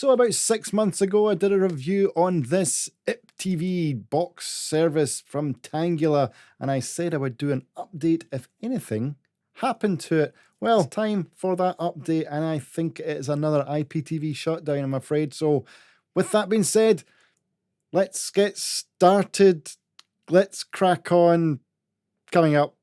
So about 6 months ago, I did a review on this IPTV box service from TANGGULA, and I said I would do an update if anything happened to it. Well, it's time for that update, and I think it is another IPTV shutdown, I'm afraid. So with that being said, let's get started. Let's crack on. Coming up.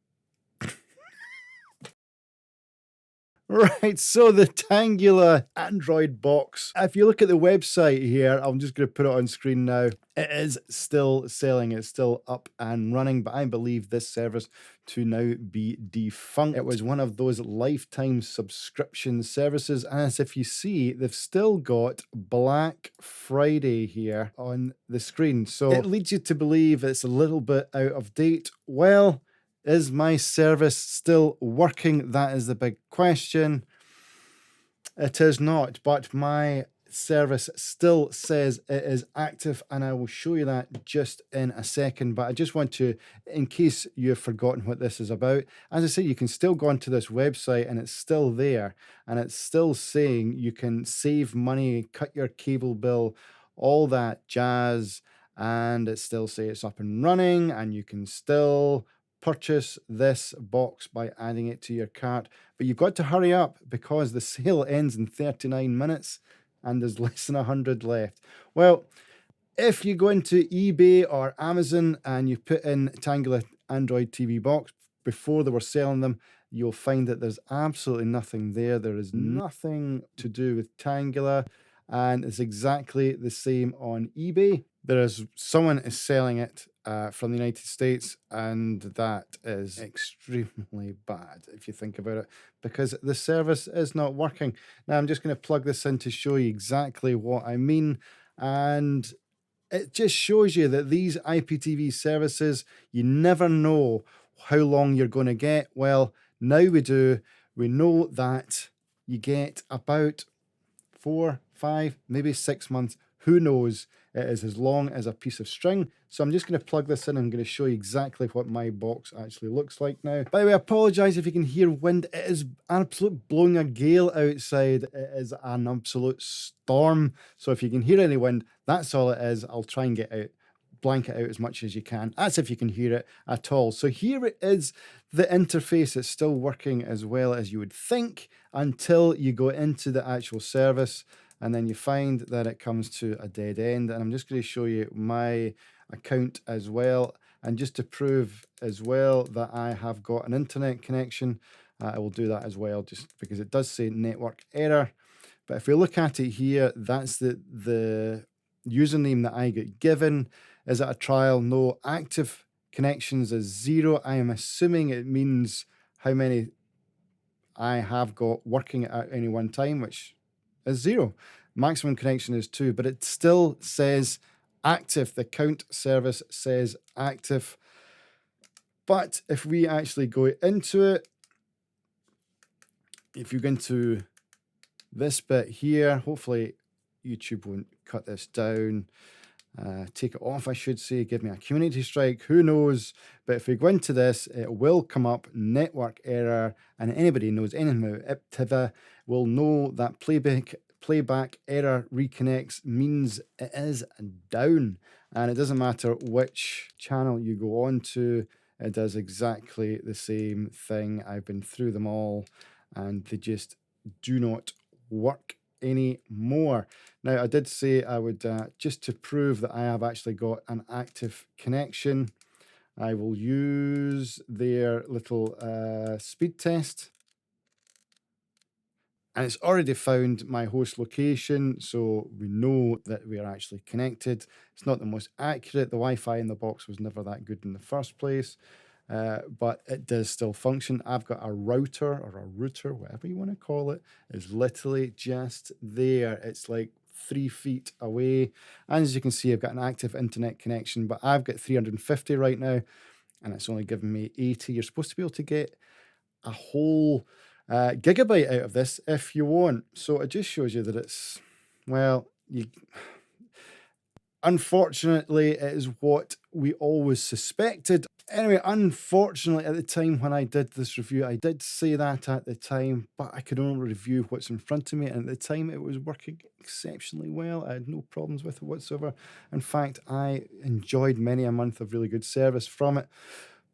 Right, so the TANGGULA Android box. If you look at the website here, I'm just going to put it on screen now. It is still selling, it's still up and running, but I believe this service to now be defunct. It was one of those lifetime subscription services, and as if you see, they've still got Black Friday here on the screen. So it leads you to believe it's a little bit out of date. Well, is my service still working? That is the big question. It is not, but my service still says it is active, and I will show you that just in a second. But I just want to, in case you've forgotten what this is about, as I say, you can still go onto this website and it's still there, and it's still saying you can save money, cut your cable bill, all that jazz, and it still says it's up and running, and you can still purchase this box by adding it to your cart. But you've got to hurry up because the sale ends in 39 minutes and there's less than 100 left. Well, if you go into eBay or Amazon and you put in TANGGULA Android TV box before they were selling them, you'll find that there's absolutely nothing there. There is nothing to do with TANGGULA, and it's exactly the same on eBay. Someone is selling it from the United States, and that is extremely bad if you think about it, because the service is not working. Now I'm just going to plug this in to show you exactly what I mean, and it just shows you that these IPTV services, you never know how long you're going to get. Well, now we do. We know that you get about 4, 5, maybe 6 months. Who knows? It is as long as a piece of string. So I'm just going to plug this in. I'm going to show you exactly what my box actually looks like now. By the way, I apologise if you can hear wind. It is absolute blowing a gale outside. It is an absolute storm. So if you can hear any wind, that's all it is. I'll try and get out, blanket out as much as you can. That's if you can hear it at all. So here it is, the interface. It's still working as well as you would think until you go into the actual service, and then you find that it comes to a dead end. And I'm just going to show you my account as well, and just to prove as well that I have got an internet connection, I will do that as well, just because it does say network error. But if we look at it here, that's the username that I get given. Is it a trial? No. Active connections is 0. I am assuming it means how many I have got working at any one time, which is 0. Maximum connection is 2, but it still says active. The count service says active. But if we actually go into it, if you go into this bit here, hopefully YouTube won't cut this down. Take it off, I should say, give me a community strike, who knows. But if we go into this, it will come up network error, and anybody knows anything about IPTV will know that playback error reconnects means it is down, and it doesn't matter which channel you go on to, it does exactly the same thing. I've been through them all and they just do not work anymore. Now, I did say I would, just to prove that I have actually got an active connection, I will use their little speed test. And it's already found my host location, so we know that we are actually connected. It's not the most accurate. The Wi-Fi in the box was never that good in the first place, but it does still function. I've got a router, or a router, whatever you want to call it, is literally just there. It's like 3 feet away. And as you can see, I've got an active internet connection, but I've got 350 right now, and it's only giving me 80. You're supposed to be able to get a whole gigabyte out of this if you want. So it just shows you that it's, well, Unfortunately, it is what we always suspected. Anyway, unfortunately, at the time when I did this review, I did say that at the time, but I could only review what's in front of me. And at the time, it was working exceptionally well. I had no problems with it whatsoever. In fact, I enjoyed many a month of really good service from it.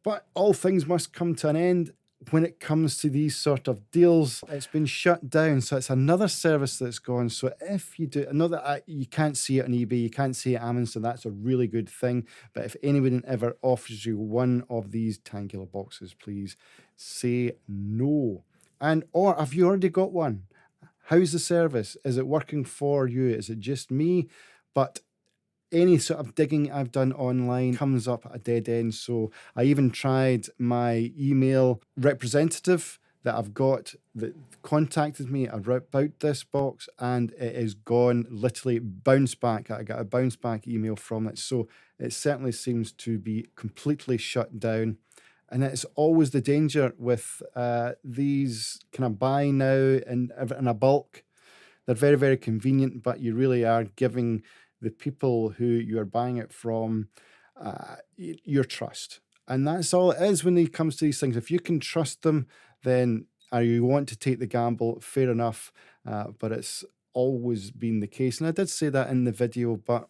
But all things must come to an end. When it comes to these sort of deals, it's been shut down. So it's another service that's gone. So if you do, I know that you can't see it on eBay, you can't see it on Amazon, so that's a really good thing. But if anybody ever offers you one of these Tanggula boxes, please say no. And or have you already got one? How's the service? Is it working for you? Is it just me? But any sort of digging I've done online comes up at a dead end. So I even tried my email representative that I've got that contacted me about this box, and it is gone, literally bounced back. I got a bounce back email from it. So it certainly seems to be completely shut down. And it's always the danger with these kind of buy now in a bulk. They're very, very convenient, but you really are giving the people who you are buying it from your trust. And that's all it is when it comes to these things. If you can trust them, then you want to take the gamble, fair enough. But it's always been the case. And I did say that in the video, but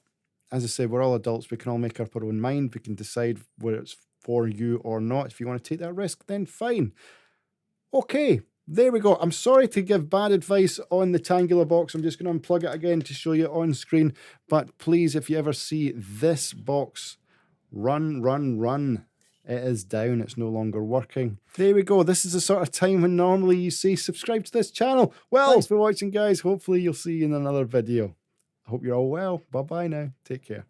as I say, we're all adults. We can all make up our own mind. We can decide whether it's for you or not. If you want to take that risk, then fine. Okay. There we go. I'm sorry to give bad advice on the Tanggula box. I'm just going to unplug it again to show you on screen. But please, if you ever see this box, run, run, run. It is down. It's no longer working. There we go. This is the sort of time when normally you say subscribe to this channel. Well, thanks for watching, guys. Hopefully you'll see you in another video. I hope you're all well. Bye-bye now. Take care.